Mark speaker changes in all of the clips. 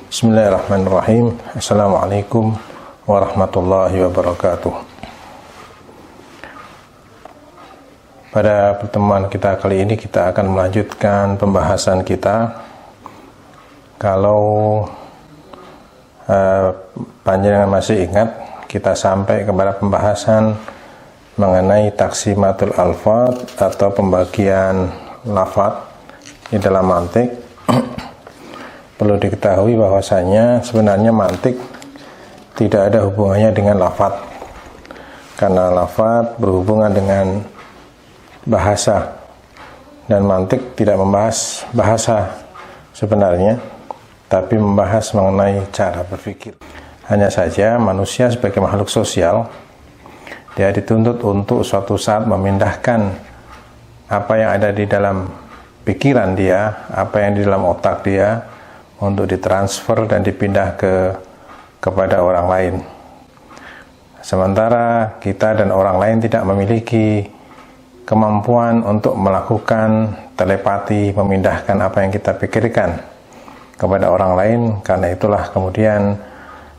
Speaker 1: Bismillahirrahmanirrahim. Assalamualaikum warahmatullahi wabarakatuh. Pada pertemuan kita kali ini kita akan melanjutkan pembahasan kita. Kalau panjenengan masih ingat, kita sampai kepada pembahasan mengenai taksimatul alfad atau pembagian lafaz di dalam mantik. Perlu diketahui bahwasanya sebenarnya mantik tidak ada hubungannya dengan lafaz, karena lafaz berhubungan dengan bahasa dan mantik tidak membahas bahasa sebenarnya, tapi membahas mengenai cara berpikir. Hanya saja manusia sebagai makhluk sosial, dia dituntut untuk suatu saat memindahkan apa yang ada di dalam pikiran dia, apa yang di dalam otak dia, untuk ditransfer dan dipindah kepada orang lain. Sementara kita dan orang lain tidak memiliki kemampuan untuk melakukan telepati, memindahkan apa yang kita pikirkan kepada orang lain. Karena itulah kemudian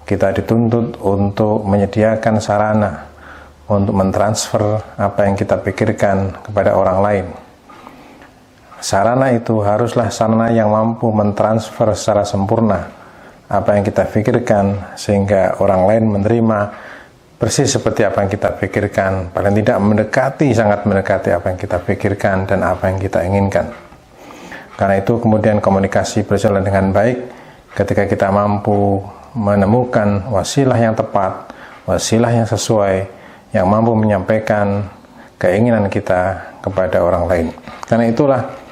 Speaker 1: kita dituntut untuk menyediakan sarana untuk mentransfer apa yang kita pikirkan kepada orang lain. Sarana itu haruslah sarana yang mampu mentransfer secara sempurna apa yang kita pikirkan, sehingga orang lain menerima persis seperti apa yang kita pikirkan, paling tidak sangat mendekati apa yang kita pikirkan dan apa yang kita inginkan. Karena itu kemudian komunikasi berjalan dengan baik ketika kita mampu menemukan wasilah yang tepat, wasilah yang sesuai, yang mampu menyampaikan keinginan kita kepada orang lain. Karena itulah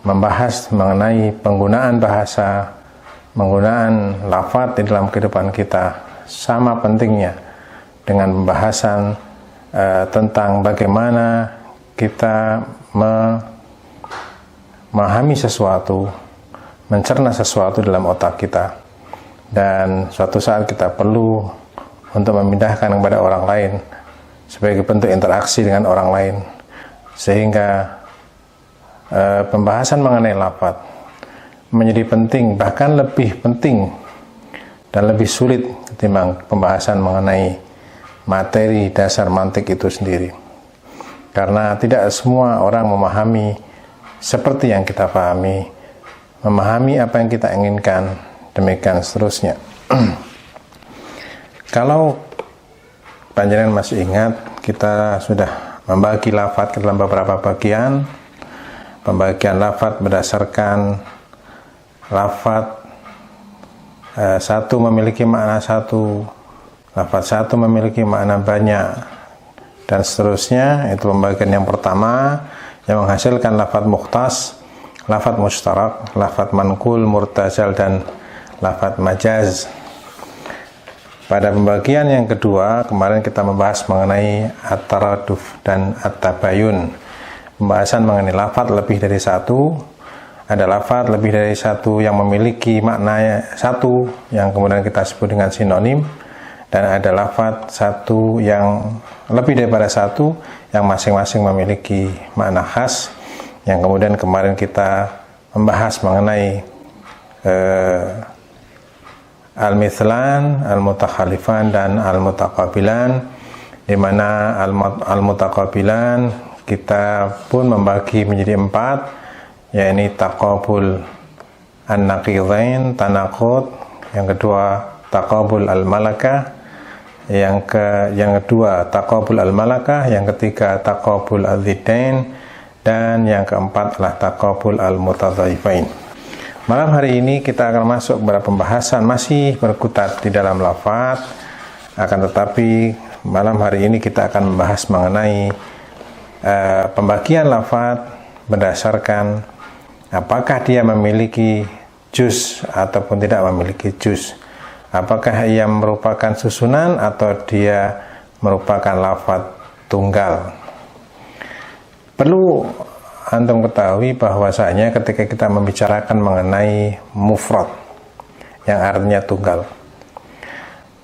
Speaker 1: membahas mengenai penggunaan bahasa, penggunaan lafaz di dalam kehidupan kita sama pentingnya dengan pembahasan tentang bagaimana kita memahami sesuatu, mencerna sesuatu dalam otak kita, dan suatu saat kita perlu untuk memindahkan kepada orang lain sebagai bentuk interaksi dengan orang lain, sehingga pembahasan mengenai lafaz menjadi penting, bahkan lebih penting dan lebih sulit ketimbang pembahasan mengenai materi dasar mantik itu sendiri, karena tidak semua orang memahami seperti yang kita pahami, memahami apa yang kita inginkan, demikian seterusnya. Kalau panjenengan masih ingat, kita sudah membagi lafaz ke dalam beberapa bagian. Pembagian lafaz berdasarkan lafaz satu memiliki makna satu, lafaz satu memiliki makna banyak, dan seterusnya. Itu pembagian yang pertama yang menghasilkan lafaz mukhtas, lafaz mustarak, lafaz manqul, murtajal, dan lafaz majaz. Pada pembagian yang kedua kemarin kita membahas mengenai at-taraduf dan at-tabayun. Pembahasan mengenai lafaz lebih dari satu. Ada lafaz lebih dari satu yang memiliki makna satu, yang kemudian kita sebut dengan sinonim, dan ada lafaz satu yang lebih daripada satu, yang masing-masing memiliki makna khas, yang kemudian kemarin kita membahas mengenai al-mithlan, al-mutakhalifan, dan al-mutaqabilan, di mana al-mutaqabilan kita pun membagi menjadi 4, yaitu taqabul an-naqidain, tanaqud, yang kedua taqabul al-malakah, yang kedua taqabul al-malakah, yang ketiga taqabul al-ziddain, dan yang keempat adalah taqabul al-mutadhaifain. Malam hari ini kita akan masuk kepada pembahasan masih berkutat di dalam lafaz, akan tetapi malam hari ini kita akan membahas mengenai pembagian lafaz berdasarkan apakah dia memiliki juz ataupun tidak memiliki juz, apakah ia merupakan susunan atau dia merupakan lafaz tunggal. Perlu antum ketahui bahwasanya ketika kita membicarakan mengenai mufrad yang artinya tunggal,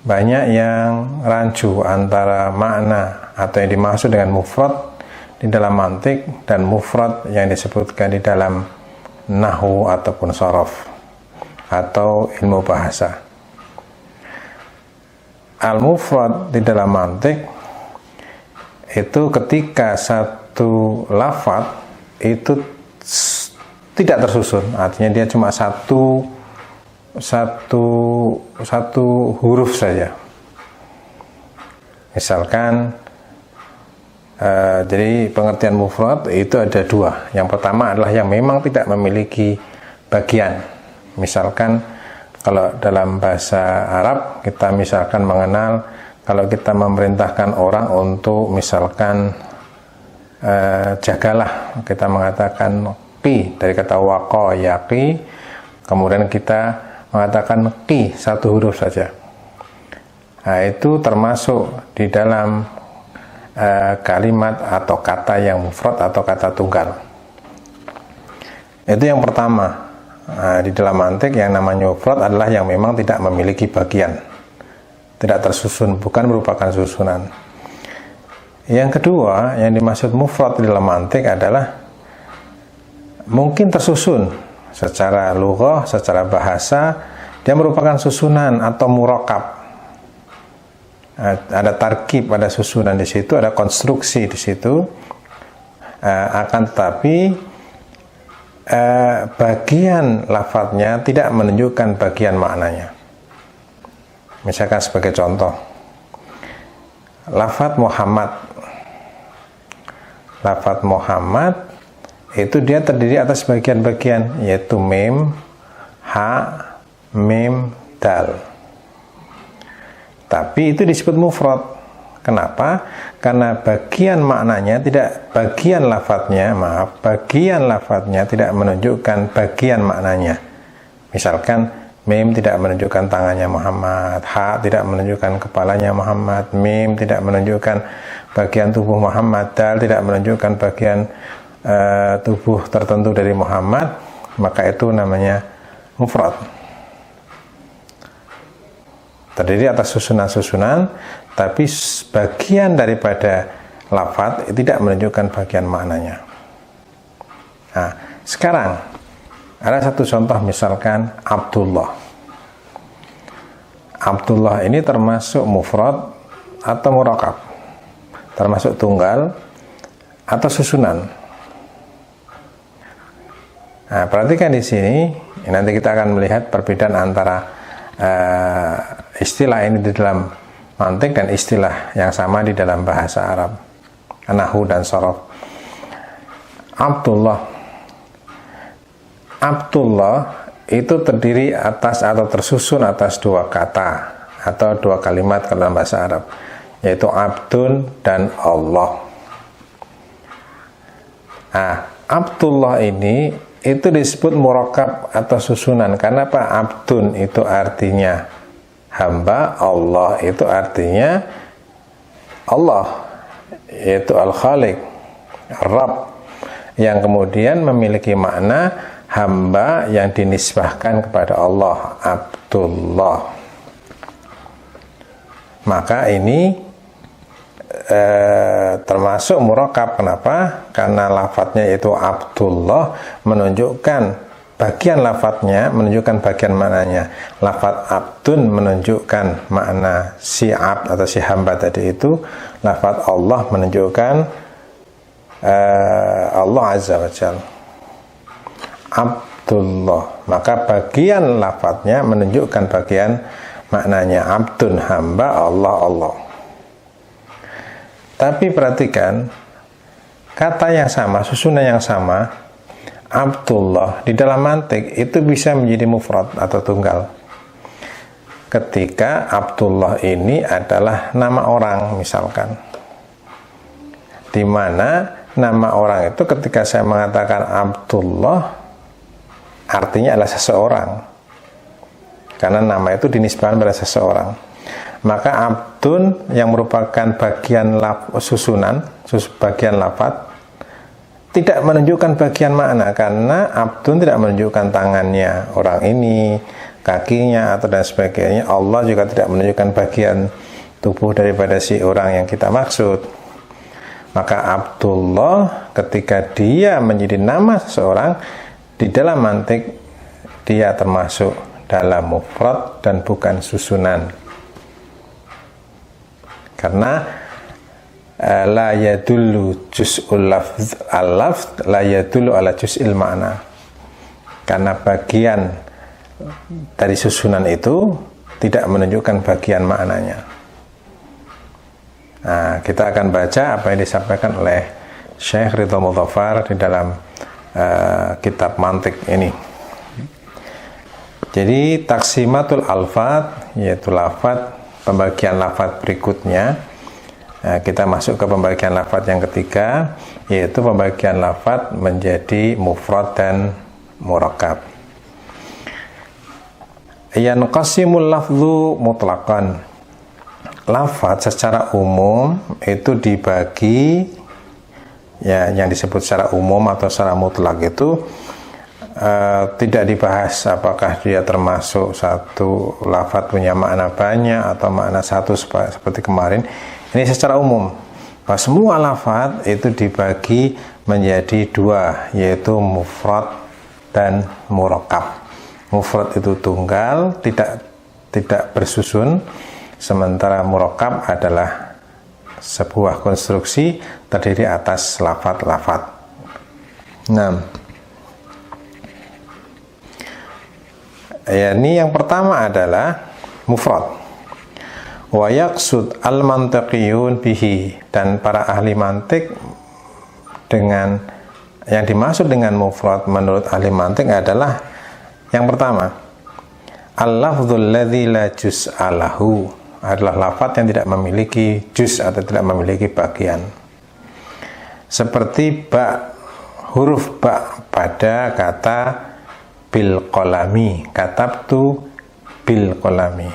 Speaker 1: banyak yang rancu antara makna atau yang dimaksud dengan mufrad di dalam mantik dan mufrad yang disebutkan di dalam nahwu ataupun sharaf. atau ilmu bahasa. Al-mufrad di dalam mantik itu ketika satu lafaz itu tidak tersusun, artinya dia cuma satu huruf saja. Misalkan jadi pengertian mufrad itu ada dua. Yang pertama adalah yang memang tidak memiliki bagian. Misalkan kalau dalam bahasa Arab kita misalkan mengenal, kalau kita memerintahkan orang untuk misalkan jagalah, kita mengatakan qi dari kata waqa yaqi, kemudian kita mengatakan qi satu huruf saja. Nah, itu termasuk di dalam kalimat atau kata yang mufrad atau kata tunggal. Itu yang pertama. Nah, di dalam mantik yang namanya mufrad adalah yang memang tidak memiliki bagian, tidak tersusun, bukan merupakan susunan. Yang kedua, yang dimaksud mufrad di dalam mantik adalah mungkin tersusun secara lughah, secara bahasa, dia merupakan susunan atau murakkab. Ada tarkib, ada susunan di situ, ada konstruksi di situ. Akan tetapi bagian lafadznya tidak menunjukkan bagian maknanya. Misalkan sebagai contoh, lafadz Muhammad itu dia terdiri atas bagian-bagian, yaitu mim, ha, mim, dal. Tapi itu disebut mufrad. Kenapa? Karena bagian maknanya bagian lafadznya tidak menunjukkan bagian maknanya. Misalkan mim tidak menunjukkan tangannya Muhammad, ha tidak menunjukkan kepalanya Muhammad, mim tidak menunjukkan bagian tubuh Muhammad, dal tidak menunjukkan bagian tubuh tertentu dari Muhammad, maka itu namanya mufrad. Terdiri atas susunan-susunan, tapi bagian daripada lafadz tidak menunjukkan bagian maknanya. Nah, sekarang ada satu contoh, misalkan Abdullah. Abdullah ini termasuk mufrad atau murakkab, termasuk tunggal atau susunan. Nah, perhatikan di sini, nanti kita akan melihat perbedaan antara istilah ini di dalam mantik dan istilah yang sama di dalam bahasa Arab, nahwu dan sharaf. Abdullah itu terdiri atas atau tersusun atas dua kata atau dua kalimat dalam bahasa Arab, yaitu abdun dan Allah. Nah, Abdullah ini itu disebut murakkab atau susunan. Karena apa? Abdun itu artinya hamba, Allah itu artinya Allah, yaitu Al-Khaliq, Rabb, yang kemudian memiliki makna hamba yang dinisbahkan kepada Allah, Abdullah. Maka ini termasuk murakkab. Kenapa? Karena lafadznya itu Abdullah menunjukkan bagian lafadznya, menunjukkan bagian maknanya. Lafadz abdun menunjukkan makna si abd atau si hamba tadi itu. Lafadz Allah menunjukkan Allah Azza wa Jalla, Abdullah. Maka bagian lafadznya menunjukkan bagian maknanya, abdun hamba, Allah Allah. Tapi perhatikan, kata yang sama, susunan yang sama, Abdullah di dalam mantik itu bisa menjadi mufrad atau tunggal. Ketika Abdullah ini adalah nama orang, misalkan, di mana nama orang itu ketika saya mengatakan Abdullah, artinya adalah seseorang, karena nama itu dinisbahkan pada seseorang. Maka abdun yang merupakan bagian bagian lafadz tidak menunjukkan bagian makna, karena abdun tidak menunjukkan tangannya orang ini, kakinya atau dan sebagainya. Allah juga tidak menunjukkan bagian tubuh daripada si orang yang kita maksud. Maka Abdullah ketika dia menjadi nama seseorang di dalam mantik, dia termasuk dalam mufrad dan bukan susunan. Karena la yadullu juz'ul lafz al-lafz la yadullu ala juz'il ma'na. Karena bagian dari susunan itu tidak menunjukkan bagian maknanya. Nah, kita akan baca apa yang disampaikan oleh Syekh Ridho Mudzaffar di dalam kitab mantik ini. Jadi taksimatul alfat, yaitu lafat, pembagian lafat berikutnya. Nah, kita masuk ke pembagian lafat yang ketiga, yaitu pembagian lafat menjadi mufrad dan murakkab. Yanqasimul lafzu mutlaqan. Lafaz secara umum itu dibagi, ya, yang disebut secara umum atau secara mutlak itu tidak dibahas apakah dia termasuk satu lafaz punya makna banyak atau makna satu seperti kemarin. Ini secara umum bahwa semua lafaz itu dibagi menjadi dua, yaitu mufrad dan murakkab. Mufrad itu tunggal, tidak bersusun. Sementara murakkab adalah sebuah konstruksi terdiri atas lafaz-lafaz. Nah, ya, ini yang pertama adalah mufrad. Wa yaqsud al-mantiqiyun bihi, dan para ahli mantik dengan yang dimaksud dengan mufrad menurut ahli mantik adalah yang pertama, al-lafdzul ladzi la juz'a lahu, adalah lafaz yang tidak memiliki juz atau tidak memiliki bagian. Seperti ba, huruf ba pada kata bil qalami, katabtu bil qalami.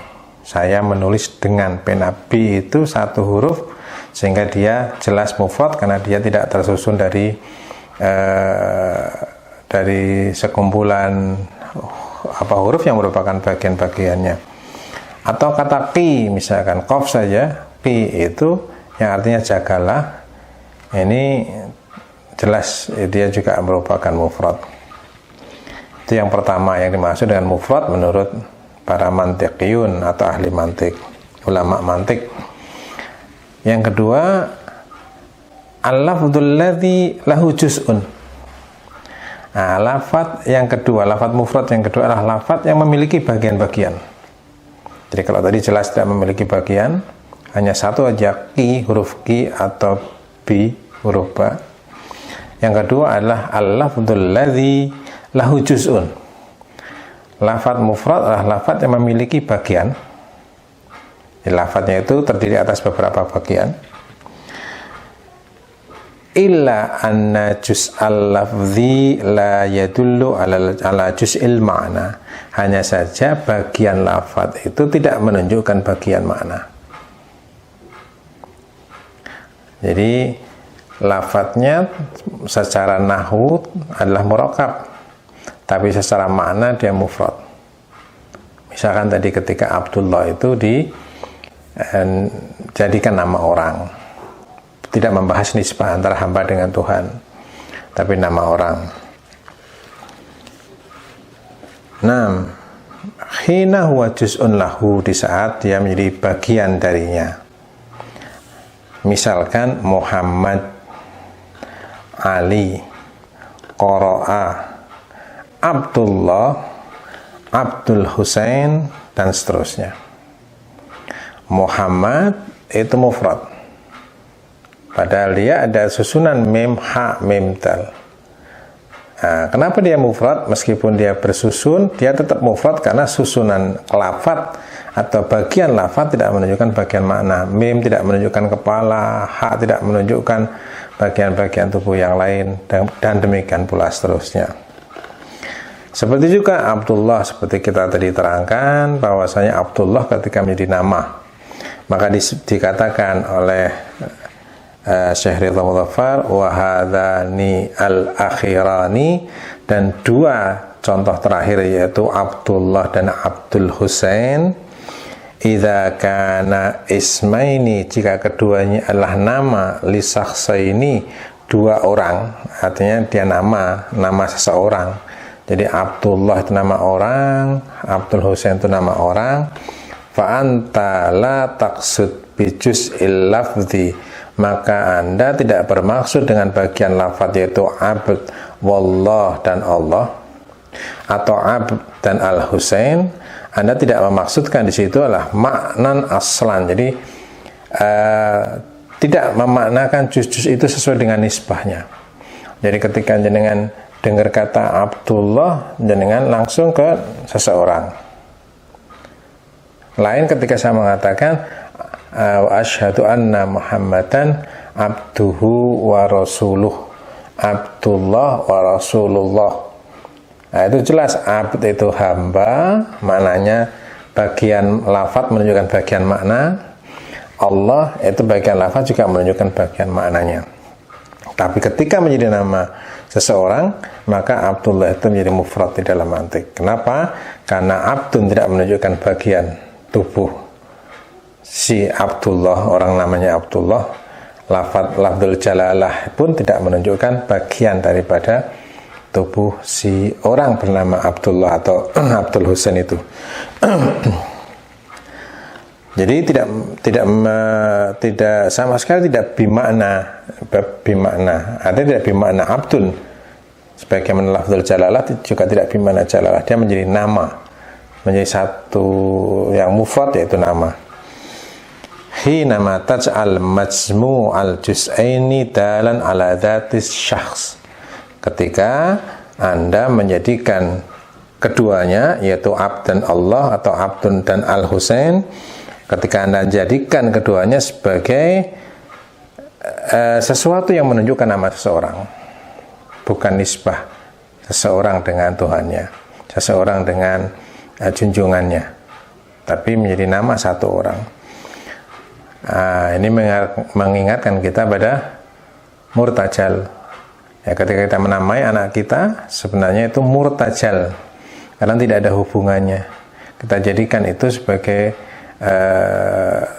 Speaker 1: Saya menulis dengan pena. Bi itu satu huruf sehingga dia jelas mufrad karena dia tidak tersusun dari sekumpulan huruf yang merupakan bagian-bagiannya. Atau kata qi, misalkan qaf saja, qi itu yang artinya jagalah, ini jelas dia juga merupakan mufrad. Itu yang pertama yang dimaksud dengan mufrad menurut para mantiqiyun atau ahli mantik, ulama mantik. Yang kedua, al-lafdzul ladzi lahu juz'un. Nah, lafaz yang kedua, lafaz mufrad yang kedua adalah lafaz yang memiliki bagian-bagian. Jadi kalau tadi jelas tidak memiliki bagian, hanya satu aja, ki, huruf ki atau bi, huruf ba. Yang kedua adalah al-lafdzul ladzi lahu juz'un. Lafaz mufrad adalah lafaz yang memiliki bagian. Jadi, lafaznya itu terdiri atas beberapa bagian. Illa anna juz'al lafzi la yadullu ala juz'il ma'na. Hanya saja bagian lafaz itu tidak menunjukkan bagian makna. Jadi lafaznya secara nahwu adalah murakkab, tapi secara makna dia mufrad. Misalkan tadi ketika Abdullah itu dijadikan nama orang, tidak membahas nisbah antara hamba dengan Tuhan, tapi nama orang. Nah, khina huwa juz'un lahu, di saat dia menjadi bagian darinya. Misalkan Muhammad, Ali, Qara'a, Abdullah, Abdul Husain, dan seterusnya. Muhammad itu mufrad, padahal dia ada susunan mim, ha, mim, dal. Nah, kenapa dia mufrad? Meskipun dia bersusun, dia tetap mufrad karena susunan lafaz atau bagian lafaz tidak menunjukkan bagian makna. Mim tidak menunjukkan kepala, ha tidak menunjukkan bagian-bagian tubuh yang lain, dan demikian pula seterusnya. Seperti juga Abdullah, seperti kita tadi terangkan bahwasanya Abdullah ketika menjadi nama, maka dikatakan oleh Syekh Ridho Mudzaffar wa hadzani al-akhirani, dan dua contoh terakhir yaitu Abdullah dan Abdul Husain, idza kana ismaini, jika keduanya adalah nama, li syakhsaini, dua orang, artinya dia nama seseorang. Jadi Abdullah itu nama orang, Abdul Husain itu nama orang, fa anta la taqsud bi juz'il lafzi, maka Anda tidak bermaksud dengan bagian lafaz yaitu abd, wallah dan Allah, atau abd dan al-Husain. Anda tidak memaksudkan di situ adalah maknan aslan. Jadi tidak memaknakan juz-juz itu sesuai dengan nisbahnya. Jadi ketika jenengan dengar kata Abdullah, jenengan langsung ke seseorang. Lain ketika saya mengatakan wa asyhadu anna Muhammadan abduhu wa rasuluh, Abdullah wa Rasulullah. Nah, itu jelas abd itu hamba, maknanya bagian lafaz menunjukkan bagian makna. Allah itu bagian lafaz juga menunjukkan bagian maknanya. Tapi ketika menjadi nama seseorang, maka Abdullah itu menjadi mufrad di dalam mantik. Kenapa? Karena abdun tidak menunjukkan bagian tubuh si Abdullah, orang namanya Abdullah. Lafdzul jalalah pun tidak menunjukkan bagian daripada tubuh si orang bernama Abdullah atau Abdul Husain itu. Jadi tidak sama sekali tidak bimakna, ada tidak bimakna abdun. Sebagaimana lafzul jalalah juga tidak bimakna jalalah, dia menjadi nama, menjadi satu yang mufrad yaitu nama. Hina ma taj'al majmu' al-juz'aini dalan ala dzatis syakhs. Ketika Anda menjadikan keduanya yaitu abd dan Allah atau abdun dan al-Husain, ketika Anda jadikan keduanya sebagai sesuatu yang menunjukkan nama seseorang, bukan nisbah seseorang dengan Tuhannya, seseorang dengan junjungannya, tapi menjadi nama satu orang. Ini mengingatkan kita pada murtajal. Ya, ketika kita menamai anak kita, sebenarnya itu murtajal, karena tidak ada hubungannya. Kita jadikan itu sebagai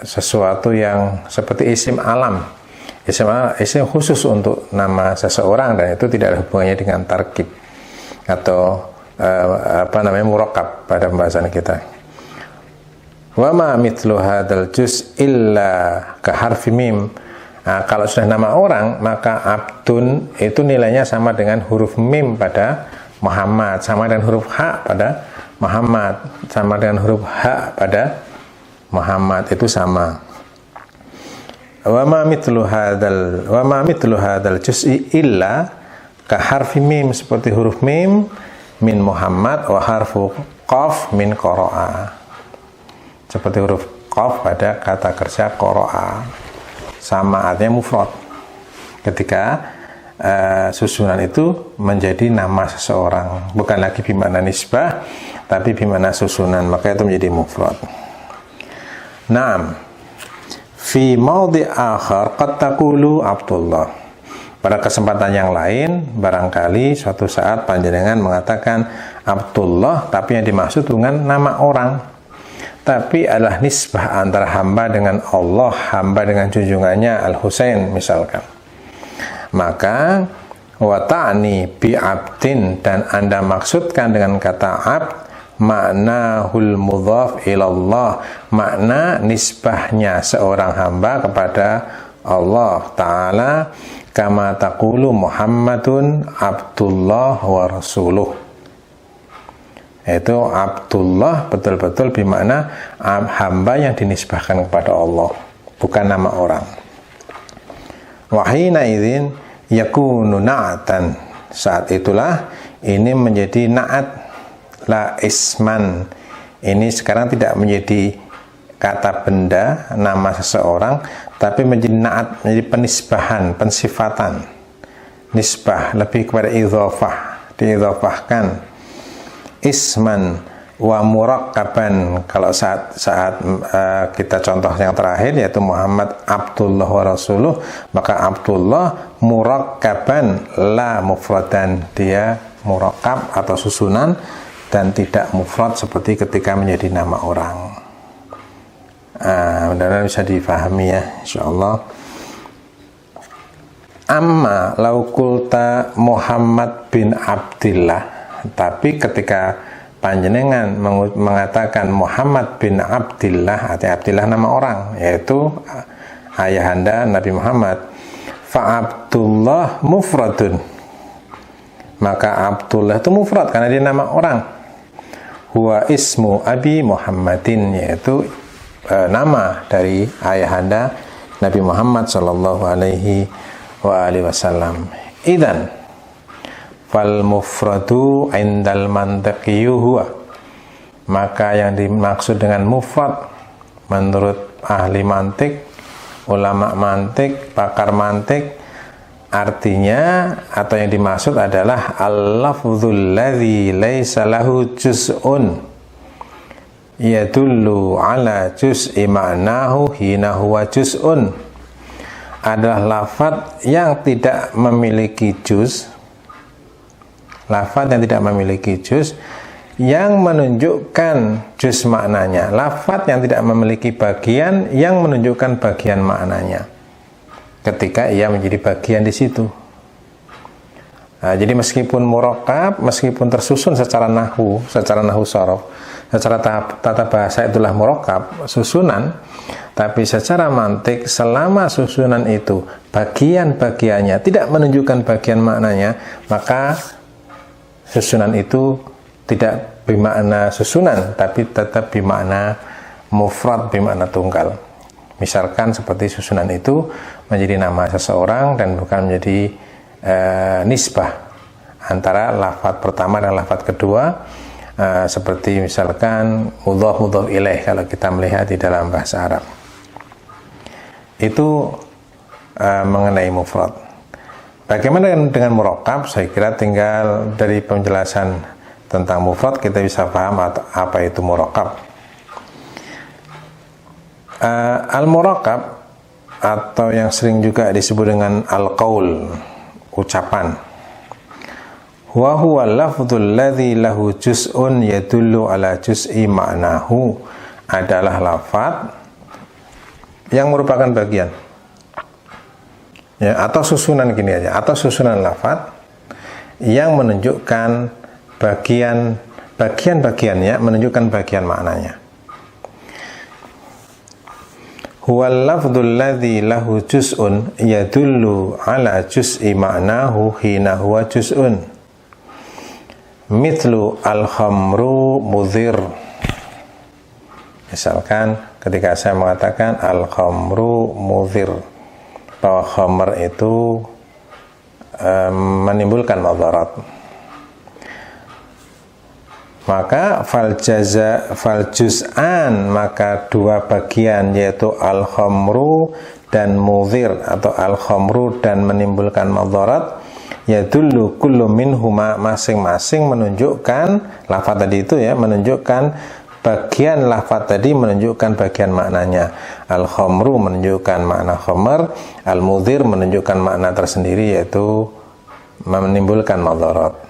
Speaker 1: sesuatu yang seperti isim alam, isim khusus untuk nama seseorang, dan itu tidak ada hubungannya dengan tarkib atau murakkab pada pembahasan kita. Wa ma mithlu hadzal juz illa ka harfi mim. Nah, kalau sudah nama orang, maka abdun itu nilainya sama dengan huruf mim pada Muhammad, sama dengan huruf ha pada Muhammad, sama dengan huruf ha pada Muhammad, itu sama. Wa ma mithlu hadzal juz'i illa ka harfi mim, seperti huruf mim min Muhammad wa harfu qaf min qara'a, seperti huruf qaf pada kata kerja qara'a, sama artinya mufrad. Ketika susunan itu menjadi nama seseorang, bukan lagi bimakna nisbah tapi bimakna susunan, maka itu menjadi mufrad. Naam, fi maudhi akhar qad taqulu Abdullah. Pada kesempatan yang lain, barangkali suatu saat panjenengan mengatakan Abdullah, tapi yang dimaksud bukan nama orang, tapi adalah nisbah antara hamba dengan Allah, hamba dengan junjungannya Al-Husain misalkan. Maka wa ta'ni bi abdin, dan Anda maksudkan dengan kata abd maknahul mudhaf ilallah, makna nisbahnya seorang hamba kepada Allah Ta'ala, kama taqulu Muhammadun Abdullah wa Rasuluh. Itu Abdullah betul-betul bermakna hamba yang dinisbahkan kepada Allah, bukan nama orang. Wahina idzin yakunu na'atan, saat itulah ini menjadi na'at, la isman. Ini sekarang tidak menjadi kata benda, nama seseorang, tapi menjadi na'at, menjadi penisbahan, pensifatan. Nisbah lebih kepada idhofah, diidhofahkan. Isman wa murakkaban, kalau saat kita contoh yang terakhir yaitu Muhammad Abdullah wa Rasuluh, maka Abdullah murakkaban la mufradan, dia murakkab atau susunan dan tidak mufrad seperti ketika menjadi nama orang. Mudah-mudahan bisa difahami ya, insyaallah. Amma lau qulta Muhammad bin Abdillah, tapi ketika panjenengan mengatakan Muhammad bin Abdillah, artinya Abdillah nama orang, yaitu ayahanda Nabi Muhammad, fa Abdullah mufradun, maka Abdullah itu mufrad karena dia nama orang. Huwa ismu Abi Muhammadin, yaitu nama dari ayahanda Nabi Muhammad sallallahu alaihi wasallam. Idzan fal mufradu indal mantiqiyyu huwa, maka yang dimaksud dengan mufrad menurut ahli mantik, ulama mantik, pakar mantik, artinya atau yang dimaksud adalah al-lafdzul ladzi laisa lahu juz'un yadullu ala juz'i ma'nahu hina huwa juz'un, adalah lafaz yang tidak memiliki juz, lafaz yang tidak memiliki juz yang menunjukkan juz maknanya, lafaz yang tidak memiliki bagian yang menunjukkan bagian maknanya ketika ia menjadi bagian di situ. Nah, jadi meskipun murakkab, meskipun tersusun secara nahwu shorof, secara tata bahasa itulah murakkab, susunan, tapi secara mantik selama susunan itu bagian-bagiannya tidak menunjukkan bagian maknanya, maka susunan itu tidak bermakna susunan, tapi tetap bermakna mufrad, bermakna tunggal. Misalkan seperti susunan itu menjadi nama seseorang dan bukan menjadi nisbah antara lafaz pertama dan lafaz kedua, seperti misalkan mudhaf ilaih kalau kita melihat di dalam bahasa Arab. Itu mengenai mufrad. Bagaimana dengan murakkab? Saya kira tinggal dari penjelasan tentang mufrad kita bisa paham apa itu murakkab. Al-murakkab atau yang sering juga disebut dengan al-qaul, ucapan. Wa huwa lafdzul ladzi lahu juz'un yadullu ala juz'i ma'nahu, adalah lafaz yang merupakan bagian. Ya, atau susunan gini aja, atau susunan lafaz yang menunjukkan bagian-bagiannya menunjukkan bagian maknanya. Huwal lafdzul ladzi lahu juz'un yadullu ala juz'i ma'nahu hina huwa juz'un. Mithlu al-khamru mudhir. Misalkan ketika saya mengatakan al-khamru mudhir, bahwa khamr itu menimbulkan madarat, maka fal juz'an, maka dua bagian yaitu al-khamru dan mudhir, atau al-khamru dan menimbulkan madarat, yadullu kullu minhuma, masing-masing menunjukkan lafaz tadi itu ya, menunjukkan bagian lafaz tadi, menunjukkan bagian maknanya. Al-khamru menunjukkan makna khamr, al-mudhir menunjukkan makna tersendiri yaitu menimbulkan madarat.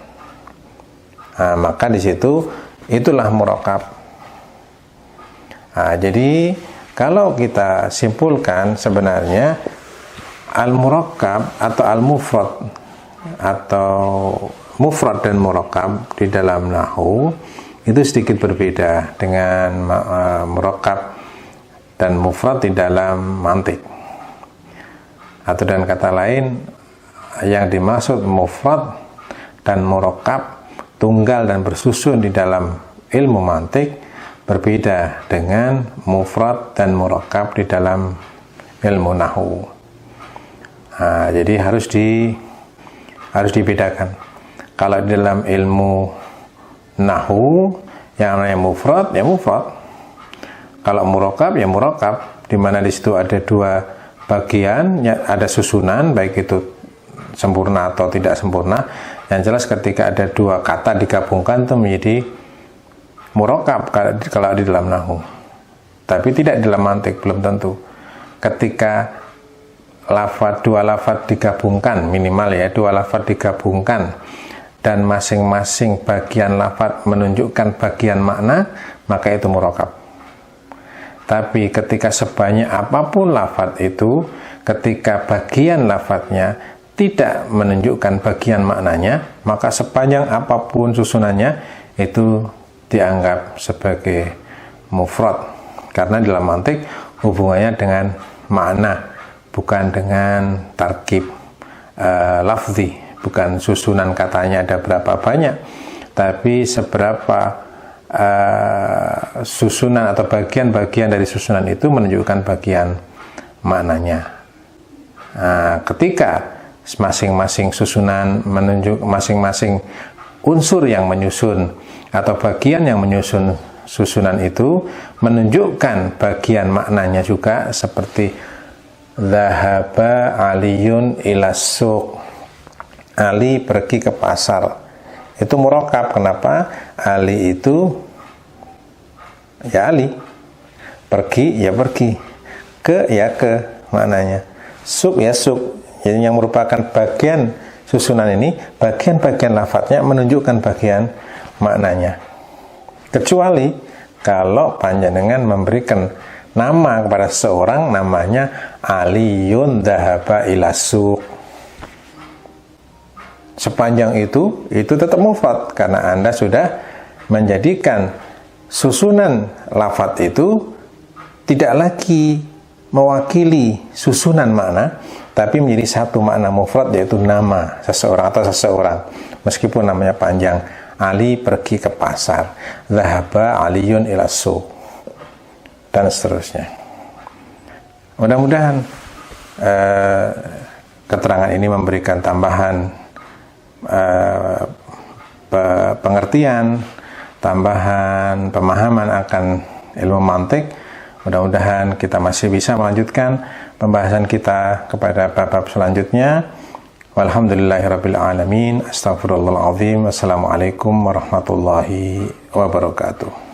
Speaker 1: Nah, maka di situ itulah murakkab. Nah, jadi kalau kita simpulkan sebenarnya al-murakkab atau al-mufrad atau mufrad dan murakkab di dalam nahwu itu sedikit berbeda dengan murakkab dan mufrad di dalam mantik. Atau dengan kata lain, yang dimaksud mufrad dan murakkab, tunggal dan bersusun di dalam ilmu mantik, berbeda dengan mufrad dan murakkab di dalam ilmu nahwu. Nah, jadi harus dibedakan. Kalau di dalam ilmu nahwu yang namanya mufrad ya mufrad, kalau murakkab ya murakkab, di mana di situ ada dua bagian, ada susunan, baik itu sempurna atau tidak sempurna. Yang jelas ketika ada dua kata digabungkan itu menjadi murakkab kalau di dalam nahwu. Tapi tidak di dalam mantik, belum tentu. Ketika dua lafaz digabungkan, minimal ya, dua lafaz digabungkan dan masing-masing bagian lafaz menunjukkan bagian makna, maka itu murakkab. Tapi ketika sebanyak apapun lafaz itu, ketika bagian lafaznya tidak menunjukkan bagian maknanya, maka sepanjang apapun susunannya itu dianggap sebagai mufrad, karena dalam mantik hubungannya dengan makna, bukan dengan tarkib lafzi, bukan susunan katanya ada berapa banyak, tapi seberapa susunan atau bagian-bagian dari susunan itu menunjukkan bagian maknanya. Nah, ketika masing-masing susunan menunjuk masing-masing unsur yang menyusun atau bagian yang menyusun susunan itu menunjukkan bagian maknanya juga, seperti Dhahaba Aliyun ilas suq, Ali pergi ke pasar. Itu murokab. Kenapa? Ali itu ya Ali, pergi ya pergi, ke ya ke maknanya, suq ya suq. Jadi yang merupakan bagian susunan ini, bagian-bagian lafadznya menunjukkan bagian maknanya. Kecuali kalau panjenengan memberikan nama kepada seorang, namanya Aliyun Dhahaba ilas suq. Sepanjang itu tetap mufrad, karena Anda sudah menjadikan susunan lafadz itu tidak lagi mewakili susunan makna, tapi menjadi satu makna mufrad, yaitu nama seseorang atau seseorang, meskipun namanya panjang. Ali pergi ke pasar, Dhahaba Aliyun ilas suq, dan seterusnya. Mudah-mudahan keterangan ini memberikan tambahan pengertian, tambahan pemahaman akan ilmu mantik. Mudah-mudahan kita masih bisa melanjutkan pembahasan kita kepada bab-bab selanjutnya. Walhamdulillahirabbil alamin. Astaghfirullahaladzim. Wassalamualaikum warahmatullahi wabarakatuh.